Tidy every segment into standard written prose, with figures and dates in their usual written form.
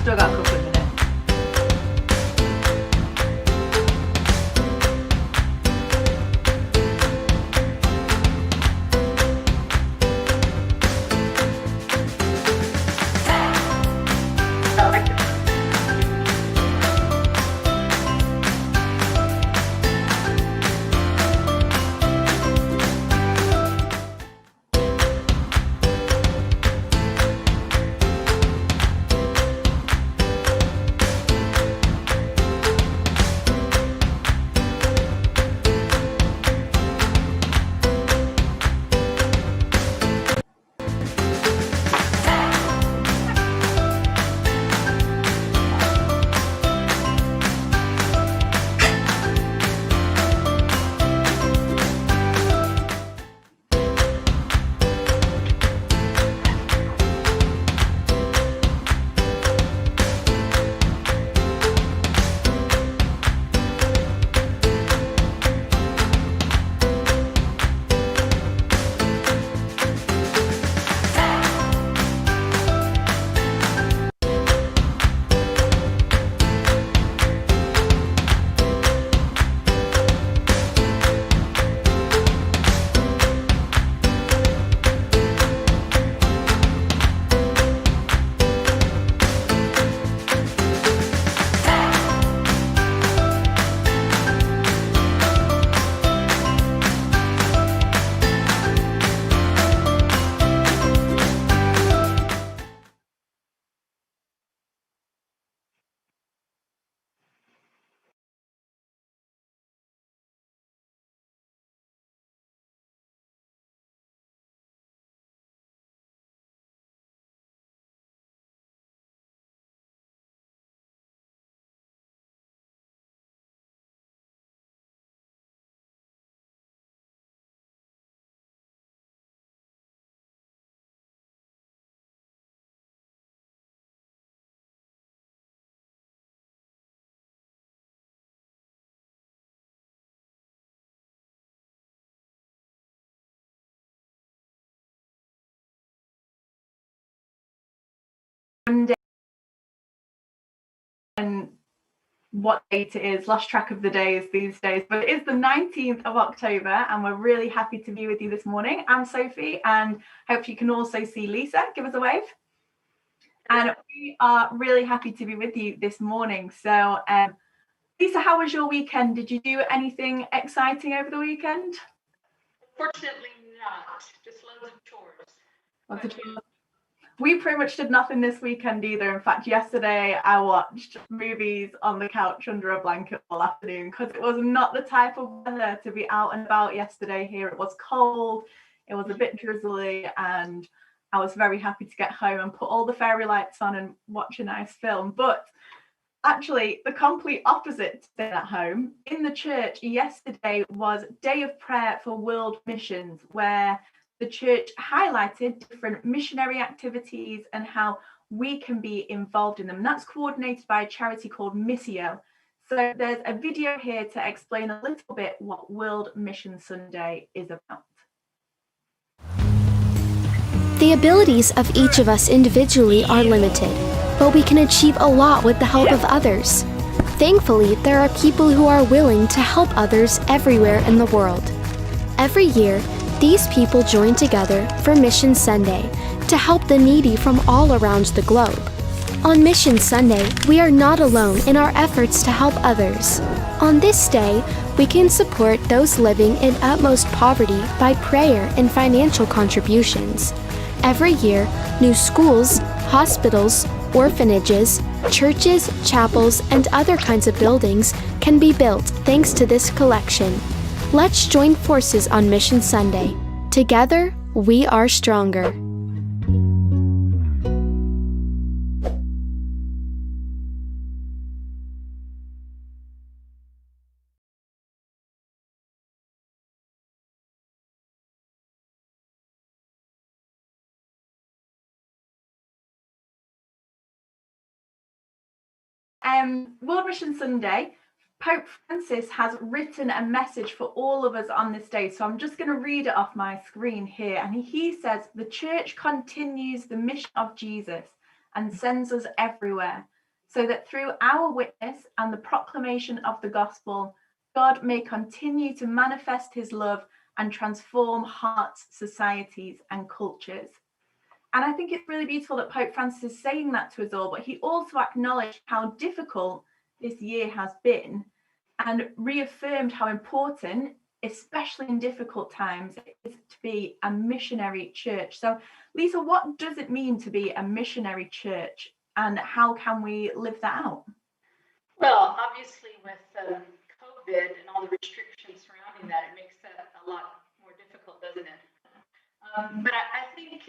still got a couple of minutes. And what date it is, lost track of the days these days, but it is the 19th of October and we're really happy to be with you this morning. I'm Sophie and hope you can also see Lisa. Give us a wave. And we are really happy to be with you this morning. So Lisa, how was your weekend? Did you do anything exciting over the weekend? Fortunately not, just loads of chores. Lots of chores. We pretty much did nothing this weekend either. In fact, yesterday I watched movies on the couch under a blanket all afternoon because it was not the type of weather to be out and about yesterday here. It was cold, it was a bit drizzly, and I was very happy to get home and put all the fairy lights on and watch a nice film. But actually, the complete opposite to staying at home. In the church yesterday was Day of Prayer for World Missions, where the church highlighted different missionary activities and how we can be involved in them. And that's coordinated by a charity called Missio. So there's a video here to explain a little bit what World Mission Sunday is about. The abilities of each of us individually are limited, but we can achieve a lot with the help of others. Thankfully, there are people who are willing to help others everywhere in the world. Every year, these people join together for Mission Sunday to help the needy from all around the globe. On Mission Sunday, we are not alone in our efforts to help others. On this day, we can support those living in utmost poverty by prayer and financial contributions. Every year, new schools, hospitals, orphanages, churches, chapels, and other kinds of buildings can be built thanks to this collection. Let's join forces on Mission Sunday. Together, we are stronger. World Mission Sunday, Pope Francis has written a message for all of us on this day. So I'm just going to read it off my screen here. And he says, the church continues the mission of Jesus and sends us everywhere so that through our witness and the proclamation of the gospel, God may continue to manifest his love and transform hearts, societies, and cultures. And I think it's really beautiful that Pope Francis is saying that to us all, but he also acknowledged how difficult this year has been and reaffirmed how important, especially in difficult times, it is to be a missionary church. So, Lisa, what does it mean to be a missionary church, and how can we live that out? Well, obviously with COVID and all the restrictions surrounding that, it makes that a lot more difficult, doesn't it? But I think,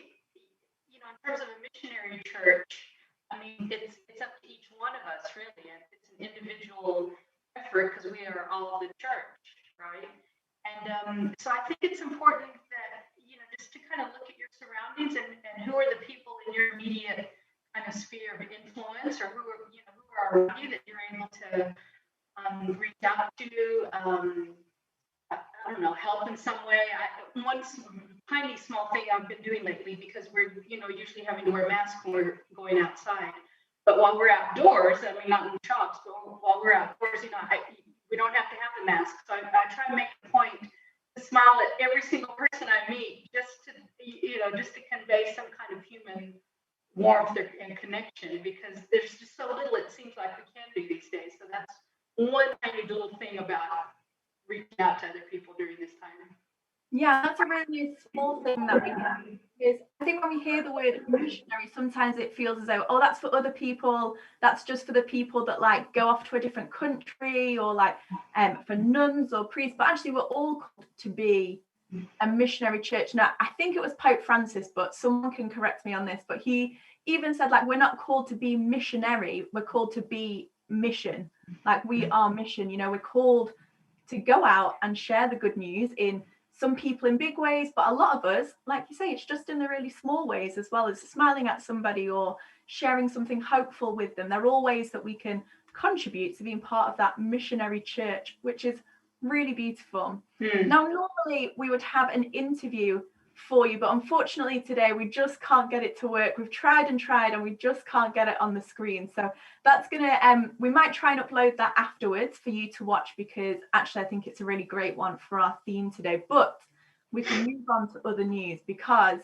in terms of a missionary church, I mean, it's up to each one of us, really. And it's an individual effort because we are all the church, right? And so I think it's important that, just to kind of look at your surroundings and who are the people in your immediate kind of sphere of influence, or who are around you that you're able to reach out to, I don't know, help in some way. One tiny small thing I've been doing lately, because we're, usually having to wear masks when we're going outside. But while we're outdoors, I mean, not in the shops, but while we're outdoors, we don't have to have the mask. So I try to make a point to smile at every single person I meet, just to convey some kind of human warmth and connection, because there's just so little it seems like we can do these days. So that's one tiny little thing about reaching out to other people during this time. Yeah, that's a really small thing that we have. Because I think when we hear the word missionary, sometimes it feels as though, oh, that's for other people. That's just for the people that go off to a different country, or for nuns or priests. But actually, we're all called to be a missionary church. Now, I think it was Pope Francis, but someone can correct me on this. But he even said, we're not called to be missionary. We're called to be mission. We are mission. We're called to go out and share the good news in some people in big ways, but a lot of us, like you say, it's just in the really small ways as well, as smiling at somebody or sharing something hopeful with them. They're all ways that we can contribute to being part of that missionary church, which is really beautiful. Now, normally we would have an interview for you, but unfortunately today we just can't get it to work. We've tried and we just can't get it on the screen. So that's gonna we might try and upload that afterwards for you to watch, because actually I think it's a really great one for our theme today. But we can move on to other news, because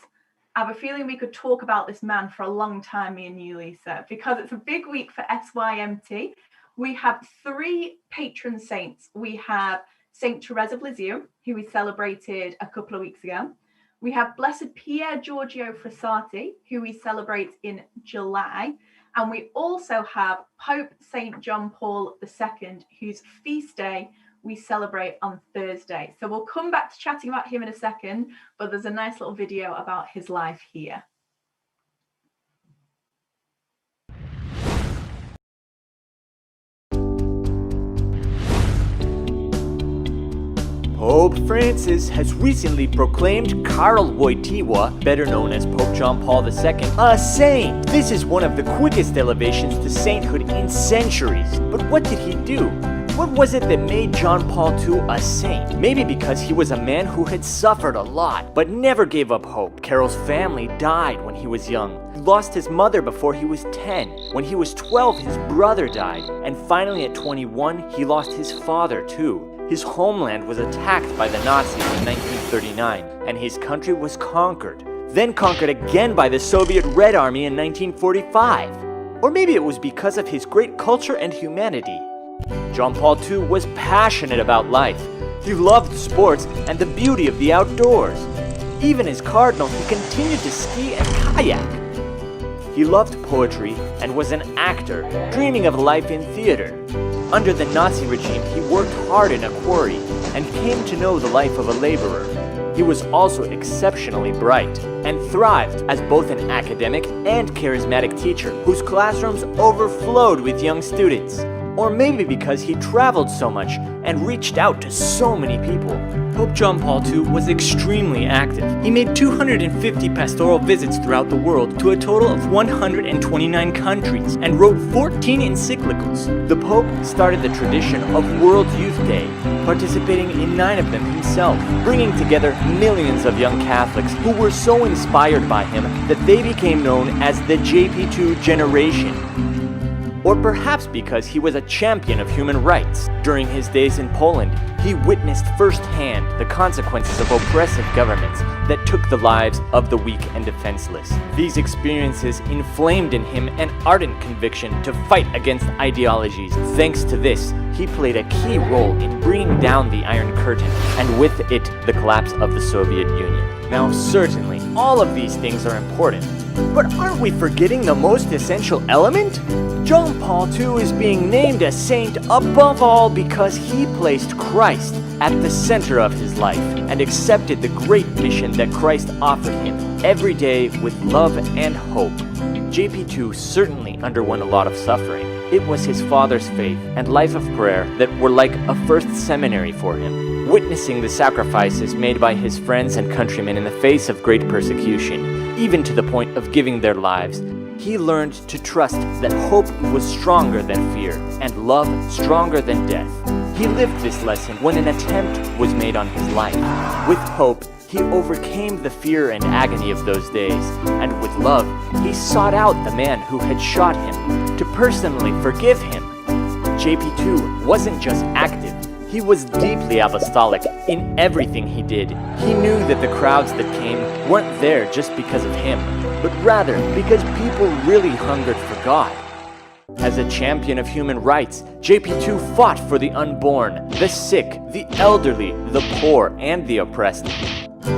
I have a feeling we could talk about this man for a long time, me and you, Lisa, because it's a big week for SYMT. We have 3 patron saints. We have Saint Teresa of Lisieux, who we celebrated a couple of weeks ago. We have Blessed Pier Giorgio Frassati, who we celebrate in July. And we also have Pope St. John Paul II, whose feast day we celebrate on Thursday. So we'll come back to chatting about him in a second, but there's a nice little video about his life here. Pope Francis has recently proclaimed Karol Wojtyła, better known as Pope John Paul II, a saint. This is one of the quickest elevations to sainthood in centuries. But what did he do? What was it that made John Paul II a saint? Maybe because he was a man who had suffered a lot, but never gave up hope. Karol's family died when he was young. He lost his mother before he was 10. When he was 12, his brother died. And finally at 21, he lost his father too. His homeland was attacked by the Nazis in 1939, and his country was conquered. Then conquered again by the Soviet Red Army in 1945. Or maybe it was because of his great culture and humanity. John Paul II was passionate about life. He loved sports and the beauty of the outdoors. Even as cardinal, he continued to ski and kayak. He loved poetry and was an actor, dreaming of life in theater. Under the Nazi regime, he worked hard in a quarry and came to know the life of a laborer. He was also exceptionally bright and thrived as both an academic and charismatic teacher whose classrooms overflowed with young students. Or maybe because he traveled so much and reached out to so many people. Pope John Paul II was extremely active. He made 250 pastoral visits throughout the world to a total of 129 countries and wrote 14 encyclicals. The Pope started the tradition of World Youth Day, participating in 9 of them himself, bringing together millions of young Catholics who were so inspired by him that they became known as the JP2 generation. or perhaps because he was a champion of human rights. During his days in Poland, he witnessed firsthand the consequences of oppressive governments that took the lives of the weak and defenseless. These experiences inflamed in him an ardent conviction to fight against ideologies. Thanks to this, he played a key role in bringing down the Iron Curtain, and with it, the collapse of the Soviet Union. Now, certainly, all of these things are important, but aren't we forgetting the most essential element? John Paul II is being named a saint above all because he placed Christ at the center of his life and accepted the great mission that Christ offered him every day with love and hope. JP2 certainly underwent a lot of suffering. It was his father's faith and life of prayer that were like a first seminary for him. Witnessing the sacrifices made by his friends and countrymen in the face of great persecution, even to the point of giving their lives, he learned to trust that hope was stronger than fear and love stronger than death. He lived this lesson when an attempt was made on his life. With hope, he overcame the fear and agony of those days, and with love, he sought out the man who had shot him to personally forgive him. JP2 wasn't just active, he was deeply apostolic in everything he did. He knew that the crowds that came weren't there just because of him, but rather because people really hungered for God. As a champion of human rights, JP2 fought for the unborn, the sick, the elderly, the poor, and the oppressed.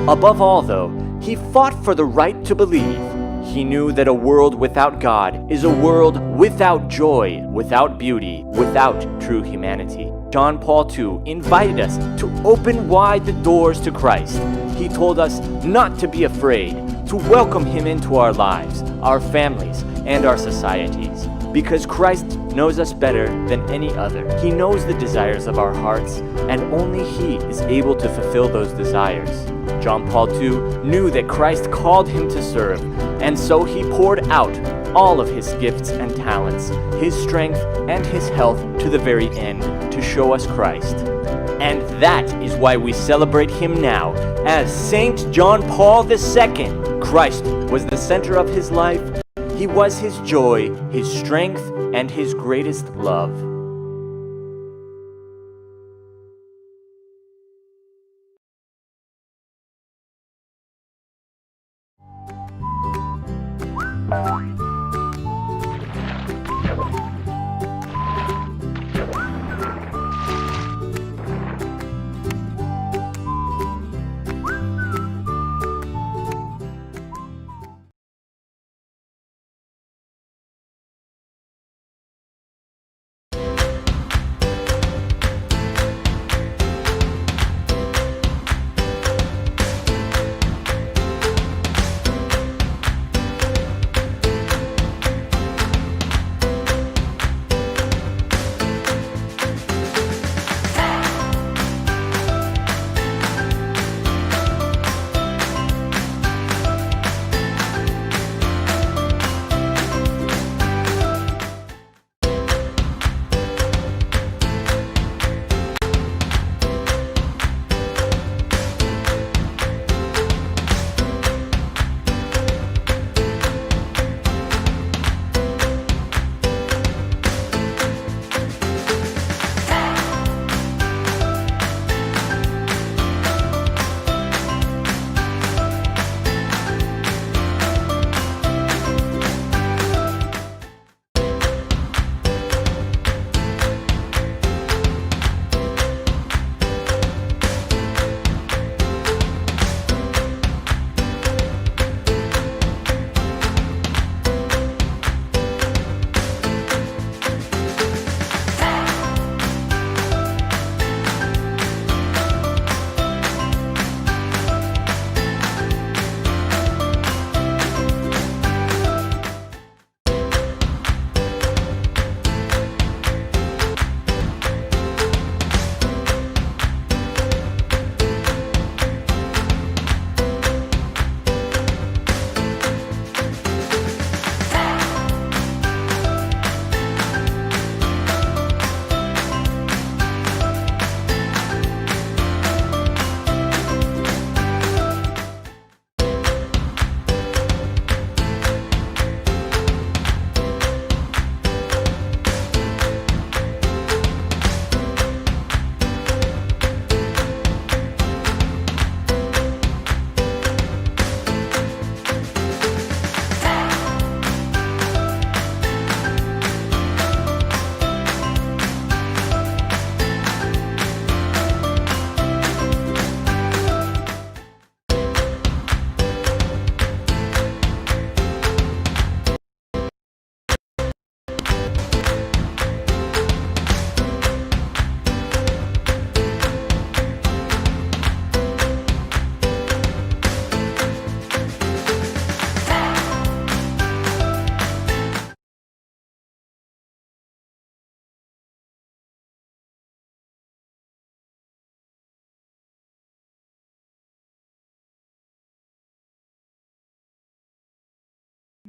Above all, though, he fought for the right to believe. He knew that a world without God is a world without joy, without beauty, without true humanity. John Paul II invited us to open wide the doors to Christ. He told us not to be afraid, to welcome him into our lives, our families, and our societies. Because Christ knows us better than any other. He knows the desires of our hearts, and only He is able to fulfill those desires. John Paul II knew that Christ called him to serve, and so he poured out all of his gifts and talents, his strength and his health to the very end to show us Christ. And that is why we celebrate him now as Saint John Paul II. Christ was the center of his life. He was his joy, his strength, and his greatest love.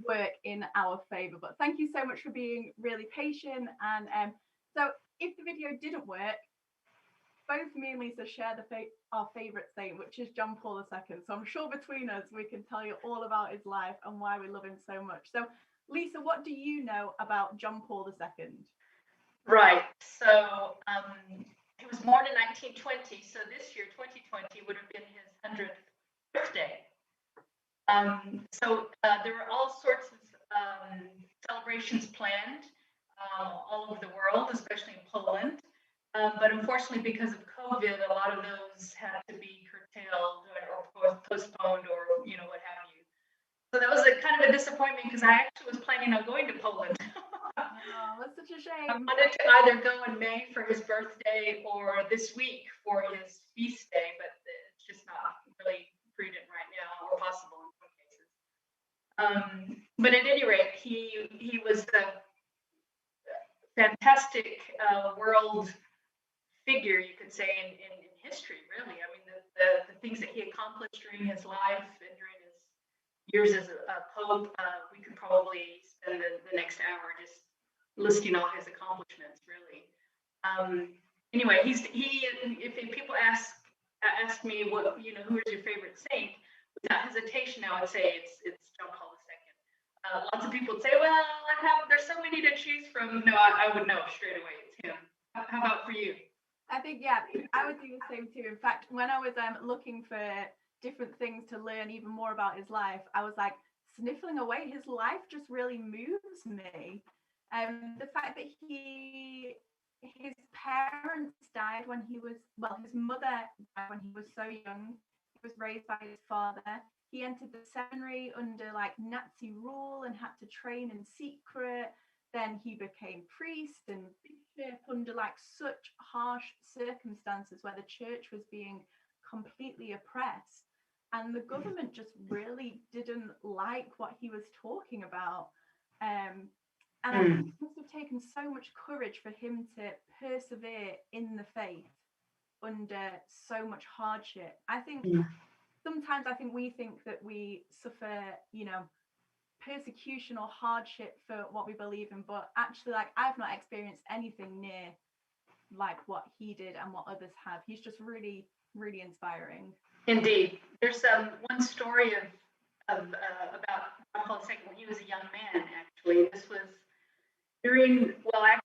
work in our favor. But thank you so much for being really patient. And so if the video didn't work, both me and Lisa share our favorite saint, which is John Paul II. So I'm sure between us, we can tell you all about his life and why we love him so much. So Lisa, what do you know about John Paul II? Right. So he was born in 1920. So this year, 2020, would have been his 100th birthday. So there were all sorts of celebrations planned all over the world, especially in Poland. But unfortunately, because of COVID, a lot of those had to be curtailed or postponed or, what have you. So that was a kind of a disappointment because I actually was planning on going to Poland. Oh, that's such a shame. I wanted to either go in May for his birthday or this week for his feast day, but it's just not really prudent right now or possible in some cases. But at any rate, he was a fantastic world figure, you could say, in history, really. I mean, the things that he accomplished during his life and during his years as a pope, we could probably spend the next hour just listing all his accomplishments, really. Anyway, if people ask me what, who is your favorite saint, without hesitation, I would say it's John Paul II. Lots of people would say, well, there's so many to choose from. No, I would know straight away it's him. How about for you? I think, yeah, I would do the same too. In fact, when I was looking for different things to learn even more about his life, I was like sniffling away. His life just really moves me. The fact that his parents died when his mother died when he was so young. He was raised by his father. He entered the seminary under like Nazi rule and had to train in secret. Then he became priest and bishop under like such harsh circumstances where the church was being completely oppressed. And the government just really didn't like what he was talking about. And I think it must have taken so much courage for him to persevere in the faith under so much hardship. I think sometimes we think that we suffer, persecution or hardship for what we believe in, but actually, like, I've not experienced anything near like what he did and what others have. He's just really, really inspiring. Indeed. There's one story about John Paul II when he was a young man, actually. This was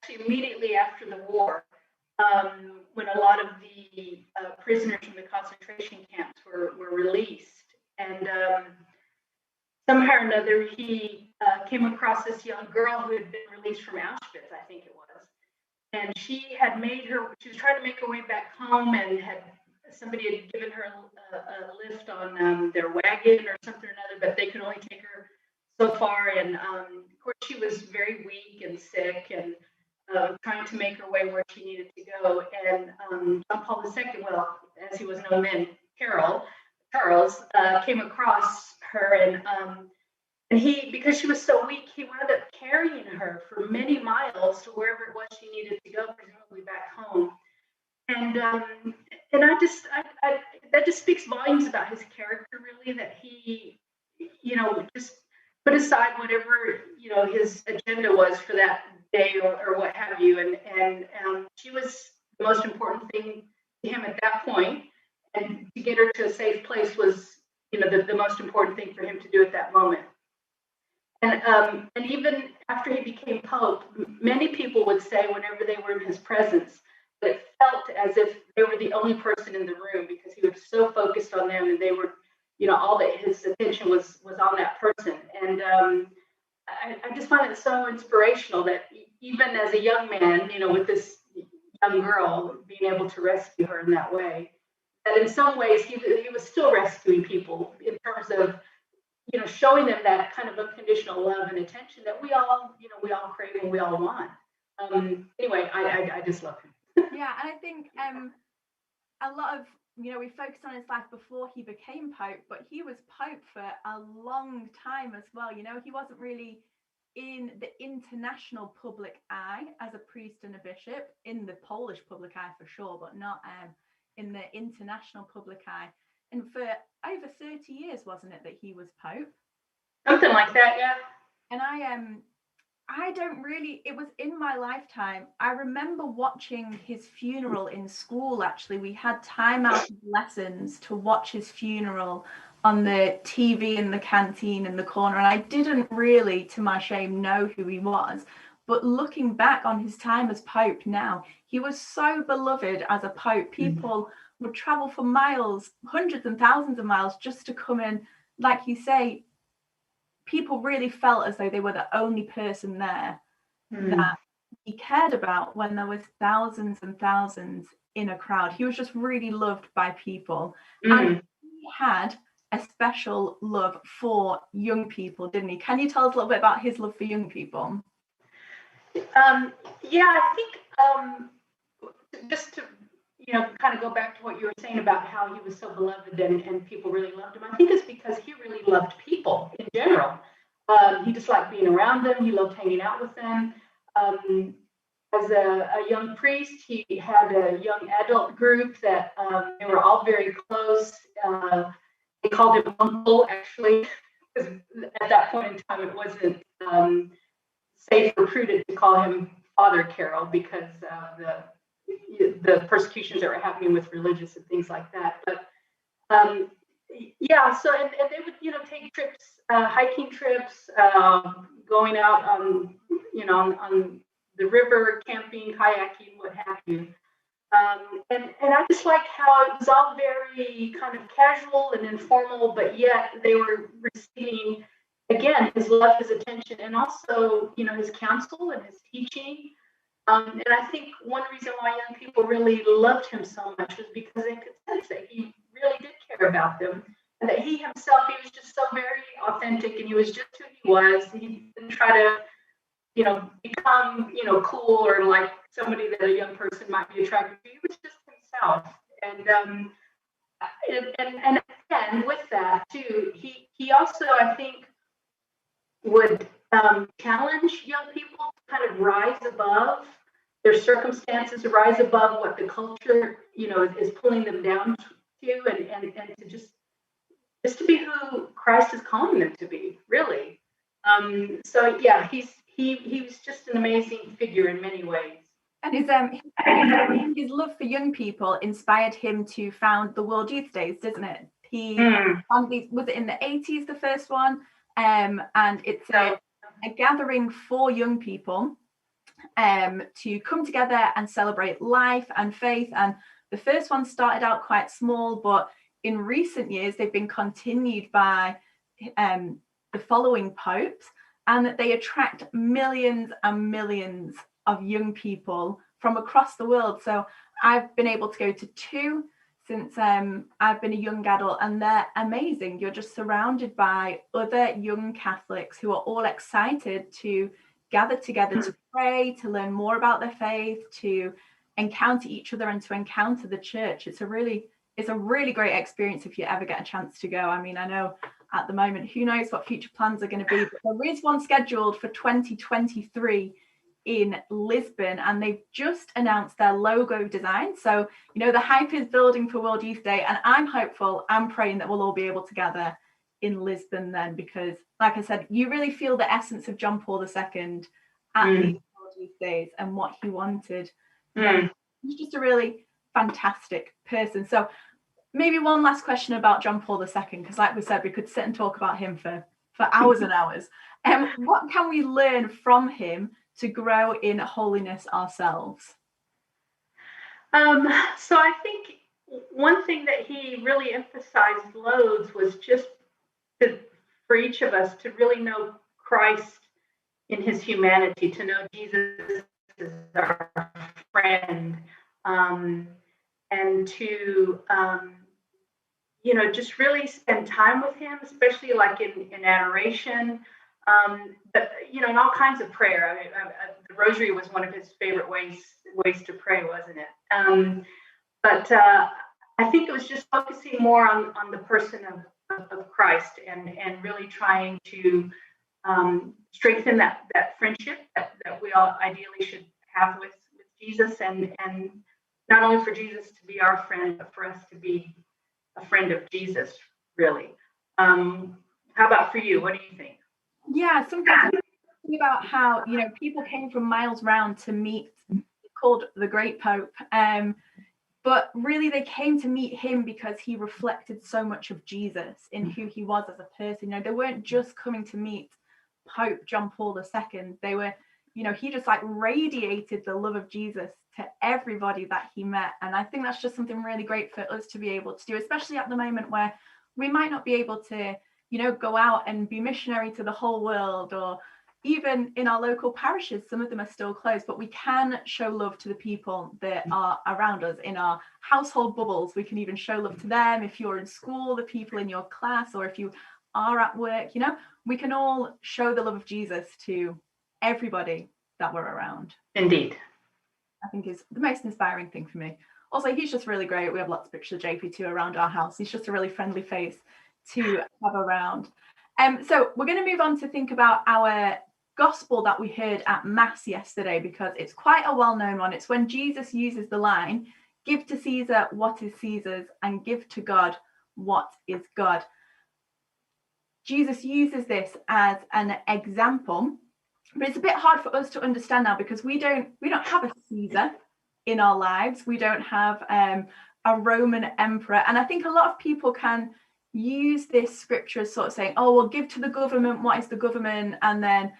immediately after the war, when a lot of the prisoners from the concentration camps were released. And somehow or another, he came across this young girl who had been released from Auschwitz, I think it was. And she was trying to make her way back home, and somebody had given her a lift on their wagon or something or another, but they could only take her so far. And of course, she was very weak and sick and trying to make her way where she needed to go. And John Paul II, well, as he was known then, Charles, came across her, and he, because she was so weak, he wound up carrying her for many miles to wherever it was she needed to go, presumably back home. And that just speaks volumes about his character, really, that he, just put aside whatever, his agenda was for that day or what have you. And she was the most important thing to him at that point. And to get her to a safe place was, the most important thing for him to do at that moment. And even after he became Pope, many people would say whenever they were in his presence, that it felt as if they were the only person in the room because he was so focused on them, and they were, all that his attention was on that person. And I just find it so inspirational that even as a young man, with this young girl, being able to rescue her in that way, that in some ways he was still rescuing people in terms of, showing them that kind of unconditional love and attention that we all crave and we all want. Anyway, I just love him. Yeah, and I think a lot of, we focused on his life before he became Pope, but he was Pope for a long time as well. He wasn't really in the international public eye as a priest and a bishop, in the Polish public eye for sure, but not in the international public eye. And for over 30 years, wasn't it, that he was Pope? Something like that, yeah. And I don't really, it was in my lifetime. I remember watching his funeral in school, actually. We had time out of lessons to watch his funeral on the TV in the canteen in the corner. And I didn't really, to my shame, know who he was. But looking back on his time as Pope now, he was so beloved as a Pope. People would travel for miles, hundreds and thousands of miles just to come in. Like you say, people really felt as though they were the only person there that he cared about when there was thousands and thousands in a crowd. He was just really loved by people. And he had a special love for young people, didn't he? Can you tell us a little bit about his love for young people? Yeah, I think just to kind of go back to what you were saying about how he was so beloved and people really loved him. I think it's because he really loved people in general. He just liked being around them. He loved hanging out with them. As a young priest, he had a young adult group that they were all very close. They called him Uncle, actually, because at that point in time it wasn't safe or prudent to call him Father Carol because the persecutions that were happening with religious and things like that. But yeah, so and they would take trips, hiking trips, going out on on the river, camping, kayaking, what have you. And I just liked how it was all very kind of casual and informal, but yet they were receiving, again, his love, his attention, and also his counsel and his teaching. And I think one reason why young people really loved him so much was because they could sense that he really did care about them, and that he himself, he was just so very authentic, and he was just who he was. He didn't try to, become, cool or like somebody that a young person might be attracted to. He was just himself, and again with that too, he also, I think, would challenge young people to kind of rise above their circumstances, rise above what the culture, is pulling them down to, and to just to be who Christ is calling them to be, really. So yeah, he was just an amazing figure in many ways. And his love for young people inspired him to found the World Youth Days, didn't it? He found these, was it in the 80s, the first one? And it's a gathering for young people to come together and celebrate life and faith. And the first one started out quite small, but in recent years they've been continued by the following popes, and that they attract millions and millions of young people from across the world. So I've been able to go to 2 since I've been a young adult, and they're amazing. You're just surrounded by other young Catholics who are all excited to gather together to pray, to learn more about their faith, to encounter each other and to encounter the church. It's a really great experience if you ever get a chance to go. I mean, I know at the moment, who knows what future plans are going to be, but there is one scheduled for 2023 in Lisbon, and they've just announced their logo design. So, the hype is building for World Youth Day, and I'm hopeful, I'm praying that we'll all be able to gather in Lisbon then, because like I said, you really feel the essence of John Paul II at these World Youth Days and what he wanted. He's just a really fantastic person. So maybe one last question about John Paul II, because like we said, we could sit and talk about him for hours and hours. What can we learn from him to grow in holiness ourselves? So I think one thing that he really emphasized loads was just for each of us to really know Christ in his humanity, to know Jesus as our friend, and to just really spend time with him, especially like in adoration, but in all kinds of prayer. I mean, the rosary was one of his favorite ways to pray, wasn't it? But I think it was just focusing more on the person of Christ, and really trying to strengthen that friendship that we all ideally should have with Jesus, and not only for Jesus to be our friend, but for us to be a friend of Jesus, really. How about for you? What do you think? Yeah, sometimes talking about how, you know, people came from miles round to meet, called the Great Pope. But really they came to meet him because he reflected so much of Jesus in who he was as a person. You know, they weren't just coming to meet Pope John Paul II. They were, you know, he just like radiated the love of Jesus to everybody that he met. And I think that's just something really great for us to be able to do, especially at the moment where we might not be able to, you know, go out and be missionary to the whole world, or even in our local parishes, some of them are still closed, but we can show love to the people that are around us in our household bubbles. We can even show love to them. If you're in school, the people in your class, or if you are at work, you know, we can all show the love of Jesus to everybody that we're around. Indeed. I think is the most inspiring thing for me. Also, he's just really great. We have lots of pictures of JP too around our house. He's just a really friendly face to have around. So we're going to move on to think about our gospel that we heard at Mass yesterday, because it's quite a well-known one. It's when Jesus uses the line, "Give to Caesar what is Caesar's, and give to God what is God." Jesus uses this as an example, but it's a bit hard for us to understand now because we don't have a Caesar in our lives. We don't have a Roman emperor, and I think a lot of people can use this scripture as sort of saying, "Oh, well, give to the government what is the government," and then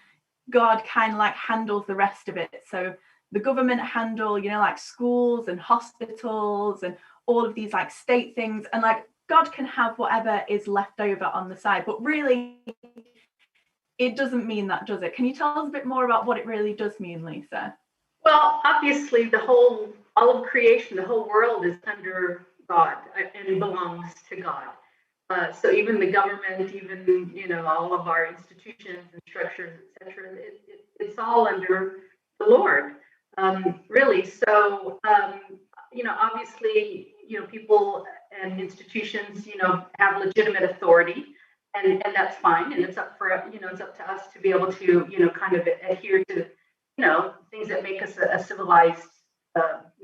God kind of like handles the rest of it. So the government handle, you know, like schools and hospitals and all of these like state things, and like God can have whatever is left over on the side. But really, it doesn't mean that, does it? Can you tell us a bit more about what it really does mean, Lisa? Well, obviously, all of creation, the whole world is under God and belongs to God. So even the government, even, you know, all of our institutions and structures, etc., it's all under the Lord, really. So, you know, obviously, you know, people and institutions, you know, have legitimate authority, and that's fine, and it's up for, you know, it's up to us to be able to, you know, kind of adhere to, you know, things that make us a civilized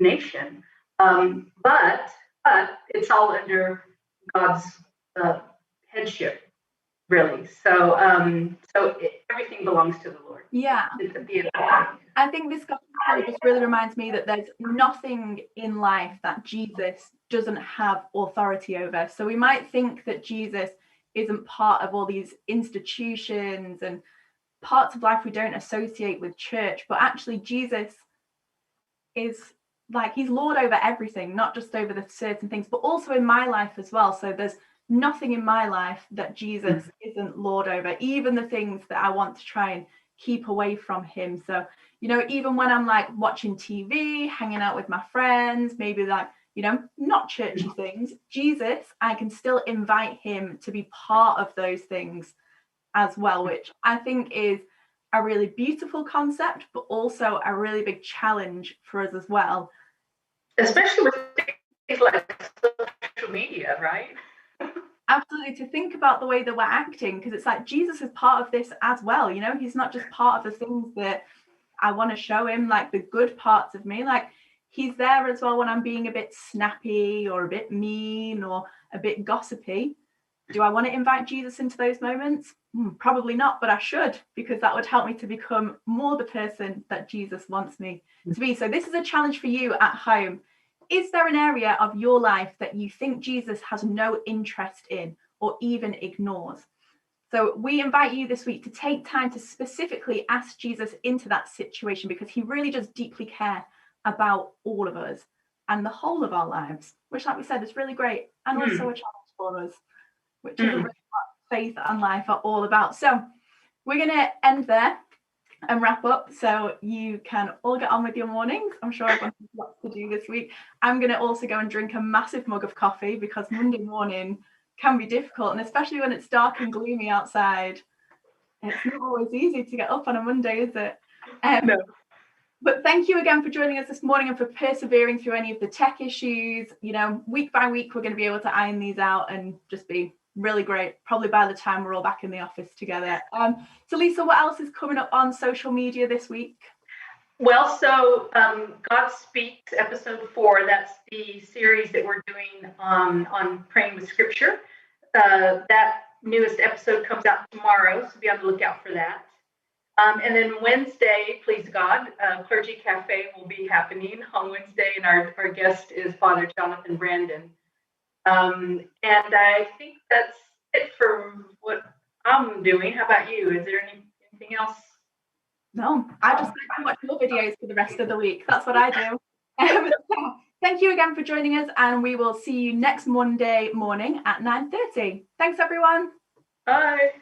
nation. But it's all under God's headship, really. So everything belongs to the Lord. Yeah. I think this gospel just really reminds me that there's nothing in life that Jesus doesn't have authority over. So we might think that Jesus isn't part of all these institutions and parts of life we don't associate with church, but actually Jesus is like, he's Lord over everything, not just over the certain things, but also in my life as well. So there's nothing in my life that Jesus isn't Lord over, even the things that I want to try and keep away from him. So, you know, even when I'm like watching TV, hanging out with my friends, maybe like, you know, not churchy things, Jesus, I can still invite him to be part of those things as well, which I think is a really beautiful concept, but also a really big challenge for us as well. Especially with things like social media, right? Absolutely, to think about the way that we're acting, because it's like Jesus is part of this as well. You know, he's not just part of the things that I want to show him, like the good parts of me. Like he's there as well when I'm being a bit snappy or a bit mean or a bit gossipy. Do I want to invite Jesus into those moments? Probably not, but I should, because that would help me to become more the person that Jesus wants me to be. So this is a challenge for you at home. Is there an area of your life that you think Jesus has no interest in or even ignores? So we invite you this week to take time to specifically ask Jesus into that situation, because he really does deeply care about all of us and the whole of our lives, which, like we said, is really great and also a challenge for us, which is really what faith and life are all about. So we're going to end there and wrap up so you can all get on with your mornings. I'm sure everyone has lots to do this week. I'm going to also go and drink a massive mug of coffee, because Monday morning can be difficult, and especially when it's dark and gloomy outside. It's not always easy to get up on a Monday, is it? No. But thank you again for joining us this morning and for persevering through any of the tech issues. You know, week by week, we're going to be able to iron these out and just be really great, probably by the time we're all back in the office together. So Lisa, what else is coming up on social media this week? Well, so God Speaks, episode 4, that's the series that we're doing on praying with scripture. That newest episode comes out tomorrow, so be on the lookout for that. And then Wednesday, please God, Clergy Cafe will be happening on Wednesday, and our guest is Father Jonathan Brandon. And I think that's it for what I'm doing. How about you? Is there anything else? No, I just like to watch your videos for the rest of the week. That's what I do. Thank you again for joining us, and we will see you next Monday morning at 9:30. Thanks, everyone. Bye.